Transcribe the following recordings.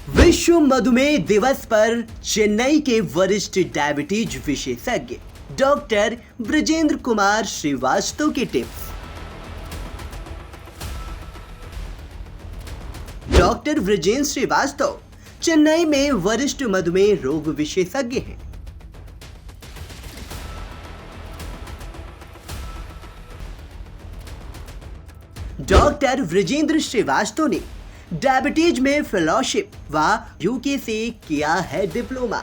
विश्व मधुमेह दिवस पर चेन्नई के वरिष्ठ डायबिटीज विशेषज्ञ डॉक्टर ब्रजेंद्र कुमार श्रीवास्तव के टिप्स। डॉक्टर ब्रजेंद्र श्रीवास्तव चेन्नई में वरिष्ठ मधुमेह रोग विशेषज्ञ हैं। डॉक्टर ब्रजेंद्र श्रीवास्तव ने डायबिटीज में फेलोशिप व यूके से किया है डिप्लोमा।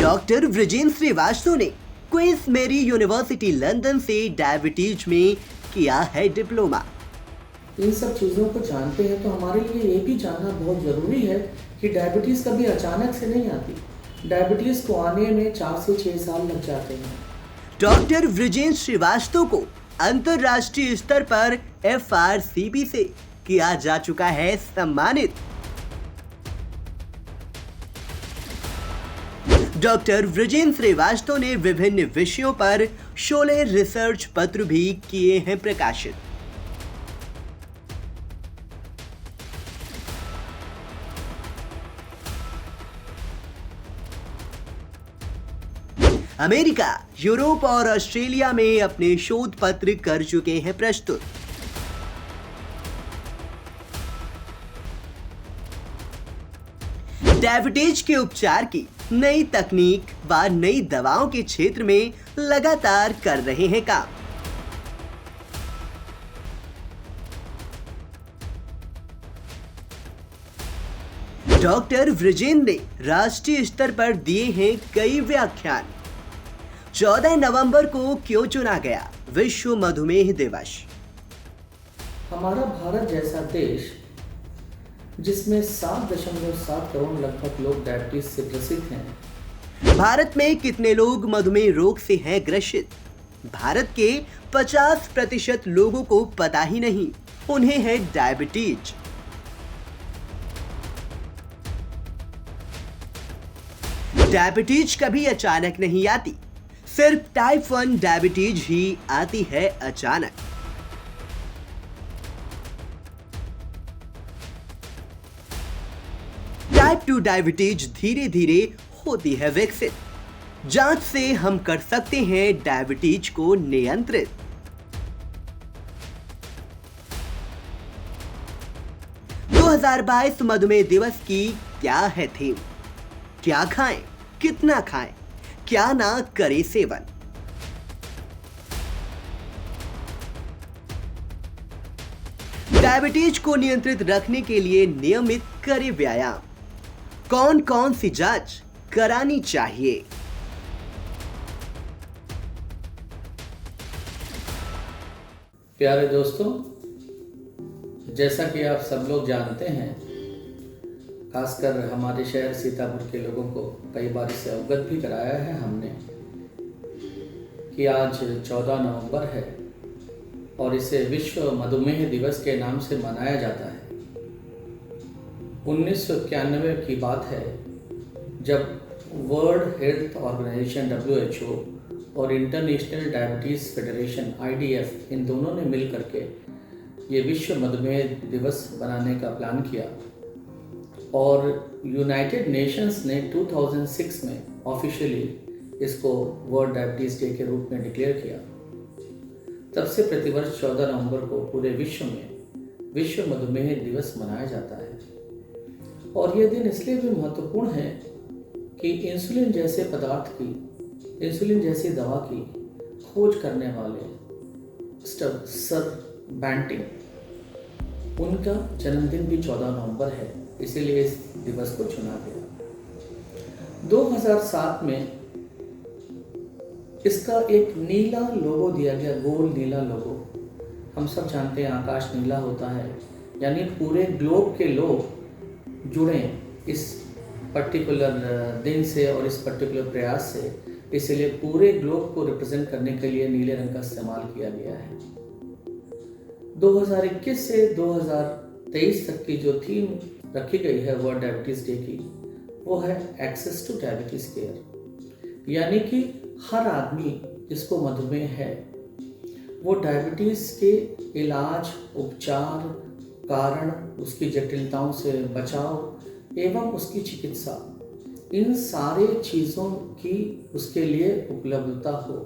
डॉक्टर ब्रजेंद्र श्रीवास्तव ने क्वींस मेरी यूनिवर्सिटी लंदन से डायबिटीज में किया है डिप्लोमा। इन सब चीज़ों को जानते हैं तो हमारे लिए ये भी जानना बहुत ज़रूरी है कि डायबिटीज़ कभी अचानक से नहीं आती। डायबिटीज़ को आने में 4 से 6 साल लग जाते हैं। डॉक्टर ब्रजेंद्र श्रीवास्तव को अंतर्राष्ट्रीय स्तर पर FRCP से किया जा चुका है सम्मानित। डॉक्टर ब्रजेंद्र श्रीवास्तव ने विभिन्न विषयों पर 16 रिसर्च पत्र भी किए हैं प्रकाशित। अमेरिका, यूरोप और ऑस्ट्रेलिया में अपने शोध पत्र कर चुके हैं प्रस्तुत। डायबिटीज के उपचार की नई तकनीक व नई दवाओं के क्षेत्र में लगातार कर रहे हैं काम। डॉक्टर ब्रजेंद्र ने राष्ट्रीय स्तर पर दिए हैं कई व्याख्यान। 14 नवंबर को क्यों चुना गया विश्व मधुमेह दिवस? हमारा भारत जैसा देश जिसमें 7.7 करोड़ लगभग लोग डायबिटीज से ग्रसित हैं। भारत में कितने लोग मधुमेह रोग से हैं ग्रसित? भारत के 50% लोगों को पता ही नहीं उन्हें है डायबिटीज। डायबिटीज कभी अचानक नहीं आती, सिर्फ टाइप 1 डायबिटीज ही आती है अचानक। टाइप 2 डायबिटीज धीरे धीरे होती है विकसित। जांच से हम कर सकते हैं डायबिटीज को नियंत्रित। – 2022 मधुमेह दिवस की क्या है थीम? क्या खाएं, कितना खाएं, क्या ना करे सेवन? डायबिटीज को नियंत्रित रखने के लिए नियमित करें व्यायाम। कौन कौन सी जांच करानी चाहिए? प्यारे दोस्तों, जैसा कि आप सब लोग जानते हैं, खासकर हमारे शहर सीतापुर के लोगों को कई बार इससे अवगत भी कराया है हमने कि आज 14 नवंबर है और इसे विश्व मधुमेह दिवस के नाम से मनाया जाता है। 1991 की बात है जब वर्ल्ड हेल्थ ऑर्गेनाइजेशन WHO और इंटरनेशनल डायबिटीज़ फेडरेशन IDF इन दोनों ने मिल करके ये विश्व मधुमेह दिवस बनाने का प्लान किया और यूनाइटेड नेशंस ने 2006 में ऑफिशियली इसको वर्ल्ड डायबिटीज़ डे के रूप में डिक्लेयर किया। तब से प्रतिवर्ष 14 नवंबर को पूरे विश्व में विश्व मधुमेह दिवस मनाया जाता है। और यह दिन इसलिए भी महत्वपूर्ण है कि इंसुलिन जैसे पदार्थ की, इंसुलिन जैसी दवा की खोज करने वाले सर बैंटिंग, उनका जन्मदिन भी 14 नवंबर है, इसीलिए इस दिवस को चुना गया। 2007 में इसका एक नीला लोगो दिया गया, गोल नीला लोगो। हम सब जानते हैं आकाश नीला होता है, यानी पूरे ग्लोब के लोग जुड़े इस पर्टिकुलर दिन से और इस पर्टिकुलर प्रयास से, इसलिए पूरे ग्लोब को रिप्रेजेंट करने के लिए नीले रंग का इस्तेमाल किया गया है। 2021 से 2023 तक की जो थीम रखी गई है वर्ल्ड डायबिटीज़ डे की, वो है एक्सेस टू डायबिटीज़ केयर, यानी कि हर आदमी जिसको मधुमेह है वो डायबिटीज़ के इलाज, उपचार, कारण, उसकी जटिलताओं से बचाव एवं उसकी चिकित्सा, इन सारे चीज़ों की उसके लिए उपलब्धता हो।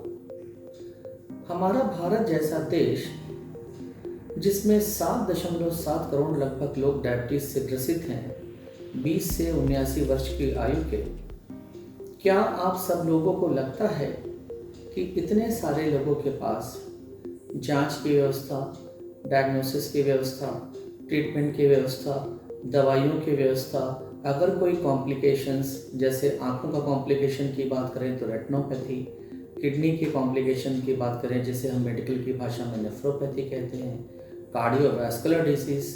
हमारा भारत जैसा देश जिसमें 7.7 करोड़ लगभग लोग डायबिटीज़ से ग्रसित हैं, 20 से 79 वर्ष की आयु के, क्या आप सब लोगों को लगता है कि इतने सारे लोगों के पास जांच की व्यवस्था, डायग्नोसिस की व्यवस्था, ट्रीटमेंट की व्यवस्था, दवाइयों की व्यवस्था, अगर कोई कॉम्प्लिकेशंस जैसे आँखों का कॉम्प्लिकेशन की बात करें तो रेटिनोपैथी, किडनी की कॉम्प्लिकेशन की बात करें जिसे हम मेडिकल की भाषा में नेफ्रोपैथी कहते हैं, कार्डियोवैस्कुलर डिजीज़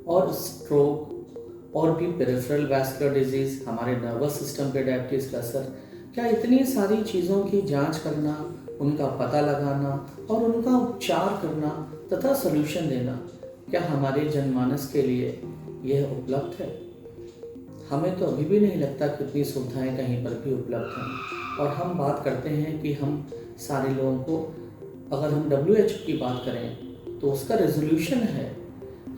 और स्ट्रोक और भी पेरिफेरल वैस्कुलर डिजीज़, हमारे नर्वस सिस्टम पे डायबिटीज़ का असर, क्या इतनी सारी चीज़ों की जांच करना, उनका पता लगाना और उनका उपचार करना तथा सॉल्यूशन देना, क्या हमारे जनमानस के लिए यह उपलब्ध है? हमें तो अभी भी नहीं लगता कि इतनी सुविधाएँ कहीं पर भी उपलब्ध हैं। और हम बात करते हैं कि हम सारे लोगों को, अगर हम WHO की बात करें तो उसका रेजोल्यूशन है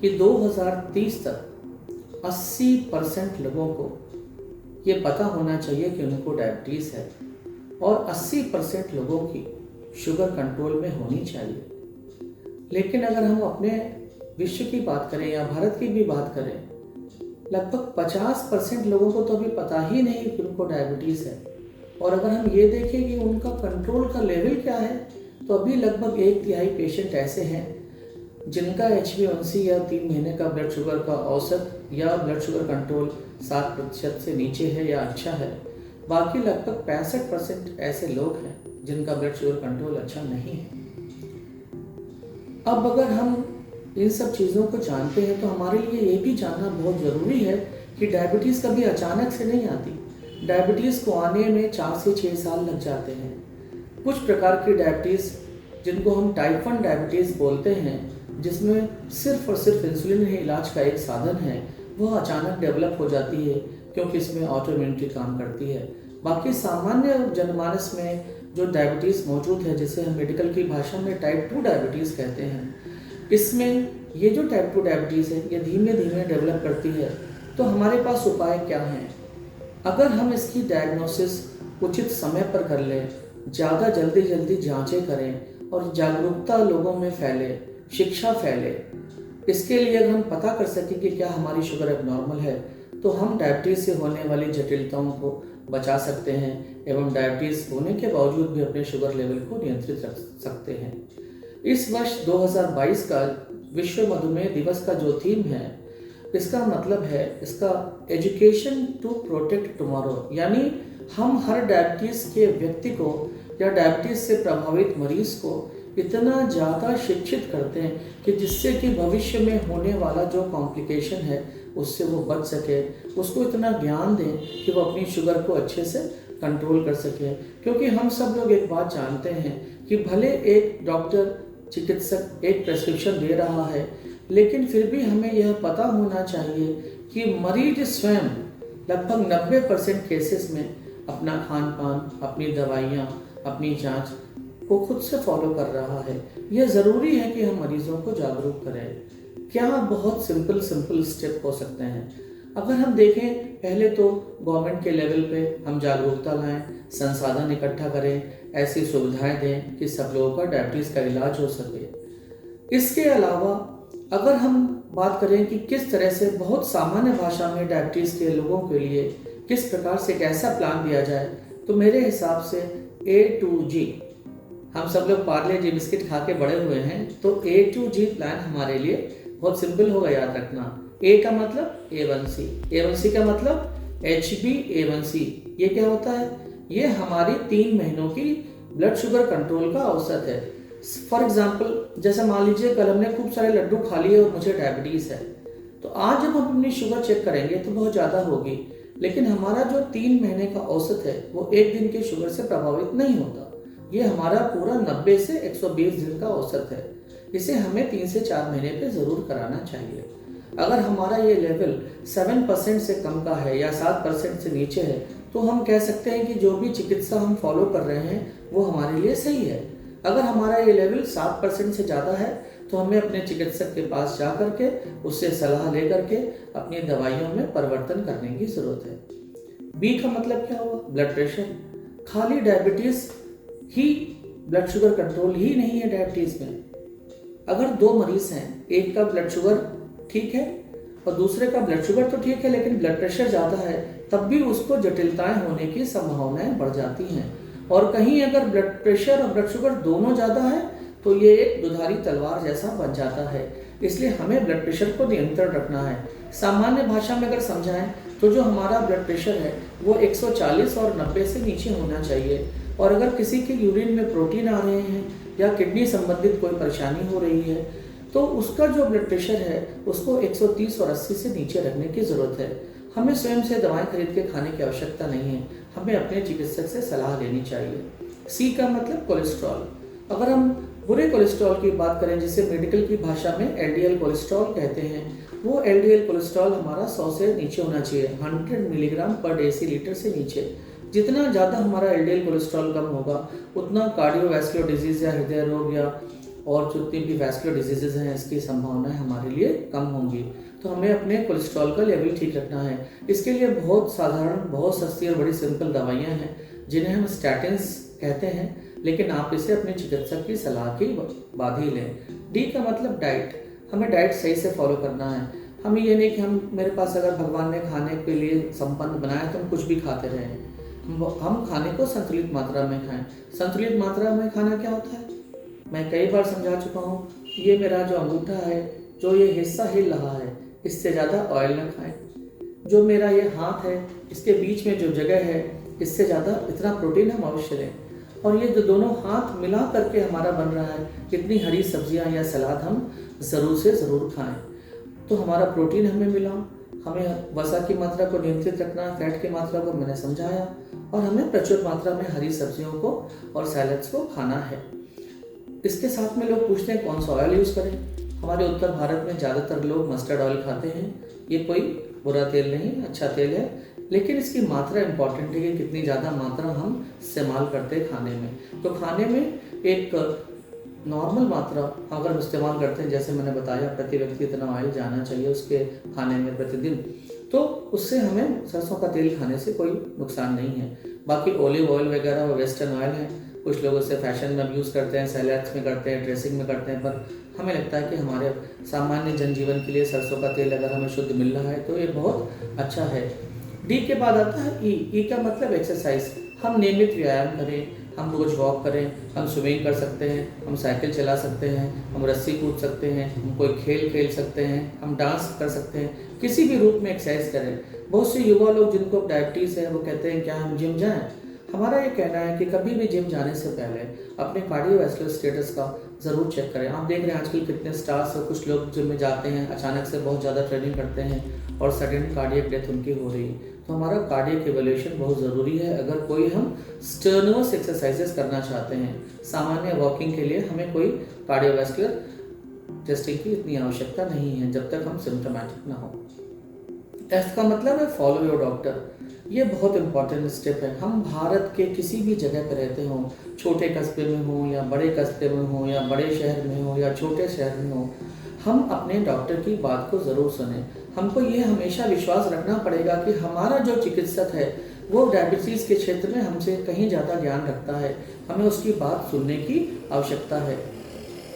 कि 2030 तक 80% लोगों को ये पता होना चाहिए कि उनको डायबिटीज़ है और 80% लोगों की शुगर कंट्रोल में होनी चाहिए। लेकिन अगर हम अपने विश्व की बात करें या भारत की भी बात करें, लगभग 50% लोगों को तो अभी पता ही नहीं कि उनको डायबिटीज़ है। और अगर हम ये देखें कि उनका कंट्रोल का लेवल क्या है, तो अभी लगभग 1/3 पेशेंट ऐसे हैं जिनका HbA1c या 3 महीने का ब्लड शुगर का औसत या ब्लड शुगर कंट्रोल 7% से नीचे है या अच्छा है। बाकी लगभग 65% ऐसे लोग हैं जिनका ब्लड शुगर कंट्रोल अच्छा नहीं है। अब अगर हम इन सब चीज़ों को जानते हैं तो हमारे लिए ये भी जानना बहुत ज़रूरी है कि डायबिटीज़ कभी अचानक से नहीं आती। डायबिटीज़ को आने में 4 से 6 साल लग जाते हैं। कुछ प्रकार की डायबिटीज़ जिनको हम टाइप 1 डायबिटीज़ बोलते हैं, जिसमें सिर्फ और सिर्फ इंसुलिन ही इलाज का एक साधन है, वह अचानक डेवलप हो जाती है क्योंकि इसमें ऑटो इम्यूनिटी काम करती है। बाकी सामान्य जनमानस में जो डायबिटीज़ मौजूद है, जिसे हम मेडिकल की भाषा में टाइप 2 डायबिटीज़ कहते हैं, इसमें ये जो टाइप 2 डायबिटीज़ है ये धीमे धीमे डेवलप करती है। तो हमारे पास उपाय क्या हैं? अगर हम इसकी डायग्नोसिस उचित समय पर कर लें, ज़्यादा जल्दी जांचें करें और जागरूकता लोगों में फैले, शिक्षा फैले, इसके लिए अगर हम पता कर सकें कि क्या हमारी शुगर एबनॉर्मल है, तो हम डायबिटीज़ से होने वाली जटिलताओं को बचा सकते हैं एवं डायबिटीज़ होने के बावजूद भी अपने शुगर लेवल को नियंत्रित रख सकते हैं। इस वर्ष 2022 का विश्व मधुमेह दिवस का जो थीम है, इसका मतलब है इसका एजुकेशन टू प्रोटेक्ट टुमारो, यानी हम हर डायबिटीज़ के व्यक्ति को या डायबिटीज़ से प्रभावित मरीज़ को इतना ज़्यादा शिक्षित करते हैं कि जिससे कि भविष्य में होने वाला जो कॉम्प्लिकेशन है उससे वो बच सके, उसको इतना ज्ञान दें कि वो अपनी शुगर को अच्छे से कंट्रोल कर सके। क्योंकि हम सब लोग एक बात जानते हैं कि भले एक डॉक्टर, चिकित्सक एक प्रेस्क्रिप्शन दे रहा है, लेकिन फिर भी हमें यह पता होना चाहिए कि मरीज स्वयं लगभग 90% केसेस में अपना खान पान, अपनी दवाइयाँ, अपनी जांच को खुद से फॉलो कर रहा है। यह ज़रूरी है कि हम मरीजों को जागरूक करें। क्या बहुत सिंपल स्टेप हो सकते हैं? अगर हम देखें, पहले तो गवर्नमेंट के लेवल पे हम जागरूकता लाएं, संसाधन इकट्ठा करें, ऐसी सुविधाएं दें कि सब लोगों का डायबिटीज़ का इलाज हो सके। इसके अलावा अगर हम बात करें कि किस तरह से बहुत सामान्य भाषा में डायबिटीज़ के लोगों के लिए किस प्रकार से एक ऐसा प्लान दिया जाए, तो मेरे हिसाब से A to G, हम सब लोग पार्ले जी बिस्किट खा के बड़े हुए हैं, तो A to G प्लान हमारे लिए बहुत सिंपल होगा याद रखना। A का मतलब A1C, A1C का मतलब HbA1c। ये क्या होता है? ये हमारी 3 महीनों की ब्लड शुगर कंट्रोल का औसत है। फॉर एग्जाम्पल, जैसे मान लीजिए कल हमने खूब सारे लड्डू खा लिए और मुझे डायबिटीज़ है, तो आज जब हम अपनी शुगर चेक करेंगे तो बहुत ज़्यादा होगी, लेकिन हमारा जो 3 महीने का औसत है वो एक दिन की शुगर से प्रभावित नहीं होता। ये हमारा पूरा 90 से 120 दिन का औसत है। इसे हमें 3 से 4 महीने पे ज़रूर कराना चाहिए। अगर हमारा ये लेवल 7% से कम का है या 7% से नीचे है, तो हम कह सकते हैं कि जो भी चिकित्सा हम फॉलो कर रहे हैं वो हमारे लिए सही है। अगर हमारा ये लेवल 7% से ज़्यादा है तो हमें अपने चिकित्सक के पास जा करके उससे सलाह ले करके अपनी दवाइयों में परिवर्तन करने की ज़रूरत है। बी का मतलब क्या हुआ? Blood pressure. खाली डायबिटीज़ ही ब्लड शुगर कंट्रोल ही नहीं है डायबिटीज़ में। अगर 2 मरीज़ हैं, एक का ब्लड शुगर ठीक है और दूसरे का ब्लड शुगर तो ठीक है लेकिन ब्लड प्रेशर ज़्यादा है, तब भी उसको जटिलताएं होने की संभावनाएं बढ़ जाती हैं। और कहीं अगर ब्लड प्रेशर और ब्लड शुगर दोनों ज़्यादा है तो ये एक दुधारी तलवार जैसा बन जाता है। इसलिए हमें ब्लड प्रेशर को नियंत्रण रखना है। सामान्य भाषा में अगर समझाएं तो जो हमारा ब्लड प्रेशर है वो 140 और 90 से नीचे होना चाहिए। और अगर किसी के यूरिन में प्रोटीन आ रहे हैं या किडनी संबंधित कोई परेशानी हो रही है तो उसका जो ब्लड प्रेशर है उसको 130 और 80 से नीचे रखने की ज़रूरत है। हमें स्वयं से दवाएं खरीद के खाने की आवश्यकता नहीं है, हमें अपने चिकित्सक से सलाह लेनी चाहिए। सी का मतलब कोलेस्ट्रॉल। अगर हम बुरे कोलेस्ट्रॉल की बात करें जिसे मेडिकल की भाषा में एलडीएल कोलेस्ट्रॉल कहते हैं, वो एलडीएल कोलेस्ट्रॉल हमारा 100 से नीचे होना चाहिए, 100 मिलीग्राम पर डेसीलीटर से नीचे। जितना ज़्यादा हमारा एलडीएल कोलेस्ट्रॉल कम होगा उतना कार्डियोवैस्कुलर डिजीज़ या हृदय रोग या और जितनी भी वैस्कुलर डिजीज़ हैं इसकी संभावनाएं हमारे लिए कम होंगी। तो हमें अपने कोलेस्ट्रॉल का लेवल ठीक रखना है। इसके लिए बहुत साधारण, बहुत सस्ती और बड़ी सिंपल दवाइयाँ हैं जिन्हें हम स्टैटिन्स कहते हैं, लेकिन आप इसे अपने चिकित्सक की सलाह के बाद ही लें। डी का मतलब डाइट। हमें डाइट सही से फॉलो करना है। हमें ये नहीं कि हम मेरे पास अगर भगवान ने खाने के लिए संपन्न बनाया तो हम कुछ भी खाते रहें। हम खाने को संतुलित मात्रा में खाएं। संतुलित मात्रा में खाना क्या होता है मैं कई बार समझा चुका हूँ। ये मेरा जो अंगूठा है, जो ये हिस्सा हिल रहा है, इससे ज़्यादा ऑयल न खाएं। जो मेरा ये हाथ है, इसके बीच में जो जगह है, इससे ज़्यादा इतना प्रोटीन हम अवश्य लें। और ये जो दोनों हाथ मिला करके हमारा बन रहा है, इतनी हरी सब्जियां या सलाद हम ज़रूर से ज़रूर खाएं। तो हमारा प्रोटीन हमें मिला। हमें वसा की मात्रा को नियंत्रित रखना, फैट की मात्रा को मैंने समझाया, और हमें प्रचुर मात्रा में हरी सब्जियों को और सैलड्स को खाना है। इसके साथ में लोग पूछते हैं कौन सा ऑयल यूज़ करें। हमारे उत्तर भारत में ज़्यादातर लोग मस्टर्ड ऑयल खाते हैं। ये कोई बुरा तेल नहीं, अच्छा तेल है, लेकिन इसकी मात्रा इम्पॉर्टेंट है कि कितनी ज़्यादा मात्रा हम इस्तेमाल करते हैं खाने में। तो खाने में एक नॉर्मल मात्रा अगर हम इस्तेमाल करते हैं, जैसे मैंने बताया प्रति व्यक्ति इतना ऑयल जाना चाहिए उसके खाने में प्रतिदिन, तो उससे हमें सरसों का तेल खाने से कोई नुकसान नहीं है। बाकी ऑलिव ऑयल वगैरह वो वेस्टर्न ऑयल है, कुछ लोग उसे फैशन में यूज़ करते हैं, सैलड्स में करते हैं, ड्रेसिंग में करते हैं, पर हमें लगता है कि हमारे सामान्य जनजीवन के लिए सरसों का तेल अगर हमें शुद्ध मिल रहा है तो ये बहुत अच्छा है। डी के बाद आता है ई। ई का मतलब एक्सरसाइज। हम नियमित व्यायाम करें, हम रोज वॉक करें, हम स्विमिंग कर सकते हैं, हम साइकिल चला सकते हैं, हम रस्सी कूद सकते हैं, हम कोई खेल खेल सकते हैं, हम डांस कर सकते हैं, किसी भी रूप में एक्सरसाइज करें। बहुत से युवा लोग जिनको डायबिटीज़ है वो कहते हैं क्या हम जिम जाएं। हमारा ये कहना है कि कभी भी जिम जाने से पहले अपने कार्डियोवैस्कुलर स्टेटस का ज़रूर चेक करें। आप देख रहे हैं आजकल कितने स्टार्स और कुछ लोग जिम में जाते हैं, अचानक से बहुत ज़्यादा ट्रेनिंग करते हैं और सडन कार्डियक डेथ उनकी हो रही है। तो हमारा कार्डियक इवैल्यूएशन बहुत ज़रूरी है अगर कोई हम स्टर्नस एक्सरसाइजेस करना चाहते हैं। सामान्य वॉकिंग के लिए हमें कोई कार्डियोवैस्कुलर टेस्टिंग की इतनी आवश्यकता नहीं है जब तक हम सिम्टोमेटिक ना हो। एफ का मतलब है फॉलो योर डॉक्टर। ये बहुत इंपॉर्टेंट स्टेप है। हम भारत के किसी भी जगह पर रहते हों, छोटे कस्बे में हो या बड़े कस्बे में हो या बड़े शहर में हो या छोटे शहर में हो, हम अपने डॉक्टर की बात को ज़रूर सुने। हमको ये हमेशा विश्वास रखना पड़ेगा कि हमारा जो चिकित्सक है वो डायबिटीज़ के क्षेत्र में हमसे कहीं ज़्यादा ज्ञान रखता है। हमें उसकी बात सुनने की आवश्यकता है।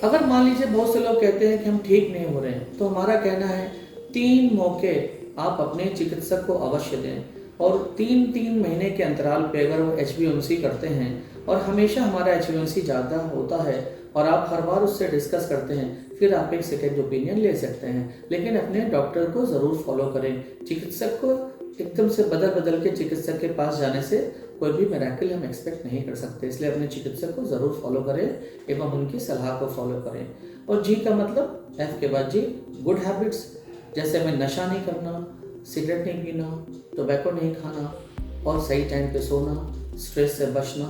अगर मान लीजिए बहुत से लोग कहते हैं कि हम ठीक नहीं हो रहे हैं, तो हमारा कहना है 3 मौके आप अपने चिकित्सक को अवश्य दें, और 3-3 महीने के अंतराल पे अगर वो HbA1c करते हैं और हमेशा हमारा HbA1c ज़्यादा होता है और आप हर बार उससे डिस्कस करते हैं, फिर आप एक सेकेंड ओपिनियन ले सकते हैं। लेकिन अपने डॉक्टर को ज़रूर फॉलो करें। चिकित्सक को एकदम से बदल के चिकित्सक के पास जाने से कोई भी मिरेकल हम एक्सपेक्ट नहीं कर सकते। इसलिए अपने चिकित्सक को ज़रूर फॉलो करें एवं उनकी सलाह को फॉलो करें। और जी का मतलब एफ के बाद जी, गुड हैबिट्स, जैसे हमें नशा नहीं करना, सिगरेट नहीं पीना, टोबैको नहीं खाना और सही टाइम पे सोना, स्ट्रेस से बचना।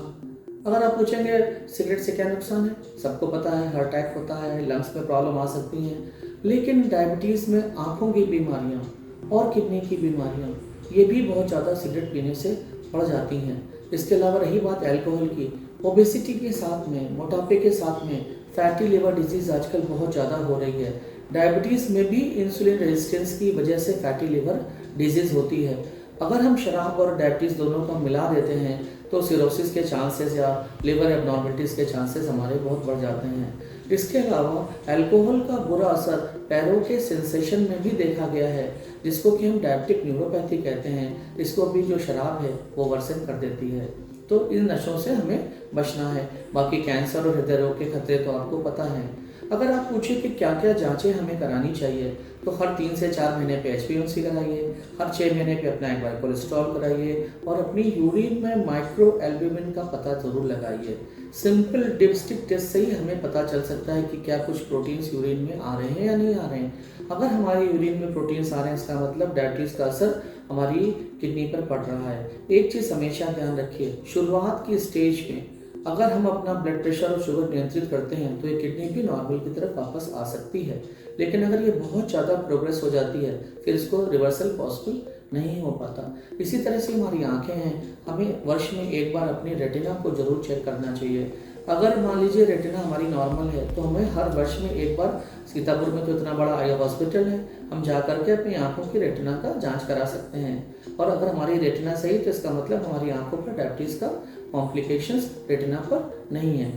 अगर आप पूछेंगे सिगरेट से क्या नुकसान है, सबको पता है हार्ट अटैक होता है, लंग्स में प्रॉब्लम आ सकती हैं, लेकिन डायबिटीज़ में आँखों की बीमारियाँ और किडनी की बीमारियाँ, ये भी बहुत ज़्यादा सिगरेट पीने से बढ़ जाती हैं। इसके अलावा रही बात अल्कोहल की, ओबेसिटी के साथ में, मोटापे के साथ में फैटी लिवर डिजीज़ आजकल बहुत ज़्यादा हो रही है। डायबिटीज़ में भी इंसुलिन रेजिस्टेंस की वजह से फैटी लिवर डिजीज़ होती है। अगर हम शराब और डायबिटीज़ दोनों को मिला देते हैं तो सिरोसिस के चांसेस या लिवर एबनॉर्मलिटीज़ के चांसेस हमारे बहुत बढ़ जाते हैं। इसके अलावा अल्कोहल का बुरा असर पैरों के सेंसेशन में भी देखा गया है, जिसको कि हम डायबिटिक न्यूरोपैथी कहते हैं। इसको भी जो शराब है वो वर्सन कर देती है। तो इन नशों से हमें बचना है। बाकी कैंसर और हृदय रोग के खतरे तो आपको पता है। अगर आप पूछे कि क्या क्या जांचें हमें करानी चाहिए, तो हर 3 से 4 महीने पे HbA1c कराइए, हर 6 महीने पे अपना एक बार कोलेस्ट्रॉल कराइए और अपनी यूरिन में माइक्रो एल्ब्यूमिन का पता ज़रूर लगाइए। सिंपल डिपस्टिक टेस्ट से ही हमें पता चल सकता है कि क्या कुछ प्रोटीन्स यूरिन में आ रहे हैं या नहीं आ रहे हैं। अगर हमारी यूरिन में प्रोटीन्स आ रहे हैं, इसका मतलब डायबिटीज़ का असर हमारी किडनी पर पड़ रहा है। एक चीज़ हमेशा ध्यान रखिए, शुरुआत की स्टेज में अगर हम अपना ब्लड प्रेशर और शुगर नियंत्रित करते हैं तो ये किडनी भी नॉर्मल की तरफ वापस आ सकती है। लेकिन अगर ये बहुत ज़्यादा प्रोग्रेस हो जाती है फिर इसको रिवर्सल पॉसिबल नहीं हो पाता। इसी तरह से हमारी आंखें हैं, हमें वर्ष में एक बार अपनी रेटिना को जरूर चेक करना चाहिए। अगर मान लीजिए रेटिना हमारी नॉर्मल है तो हमें हर वर्ष में एक बार, सीतापुर में तो इतना बड़ा आई हॉस्पिटल है, हम जा करके अपनी आंखों की रेटिना का जांच करा सकते हैं। और अगर हमारी रेटिना सही तो इसका मतलब हमारी आंखों पर डायबिटीज़ का कॉम्प्लिकेशंस रेटिना पर नहीं है।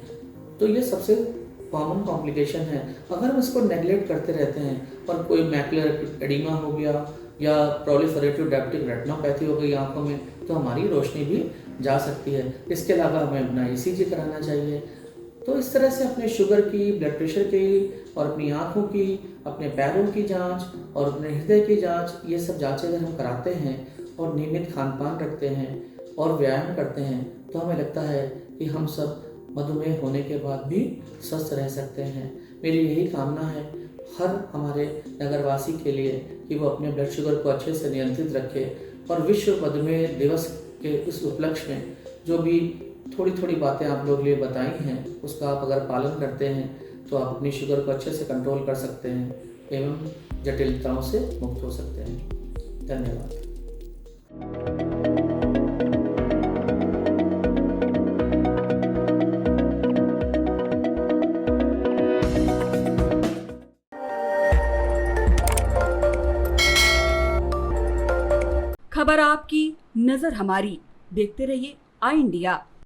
तो ये सबसे कॉमन कॉम्प्लिकेशन है। अगर हम इसको नेगलेक्ट करते रहते हैं और कोई मैकुलर एडिमा हो गया या प्रोलिफरेटिव डायबिटिक रेटिनोपैथी हो गई आंखों में, तो हमारी रोशनी भी जा सकती है। इसके अलावा हमें अपना ECG कराना चाहिए। तो इस तरह से अपने शुगर की, ब्लड प्रेशर की और अपनी आंखों की, अपने पैरों की जांच और अपने हृदय की जांच, ये सब जांचें अगर हम कराते हैं और नियमित खान पान रखते हैं और व्यायाम करते हैं तो हमें लगता है कि हम सब मधुमेह होने के बाद भी स्वस्थ रह सकते हैं। मेरी यही कामना है हर हमारे नगरवासी के लिए कि वो अपने ब्लड शुगर को अच्छे से नियंत्रित रखे और विश्व मधुमेह दिवस के इस उपलक्ष्य में जो भी थोड़ी थोड़ी बातें आप लोग लिए बताई हैं उसका आप अगर पालन करते हैं तो आप अपनी शुगर को अच्छे से कंट्रोल कर सकते हैं एवं जटिलताओं से मुक्त हो सकते हैं। धन्यवाद। खबर आपकी, नजर हमारी। देखते रहिए आई इंडिया।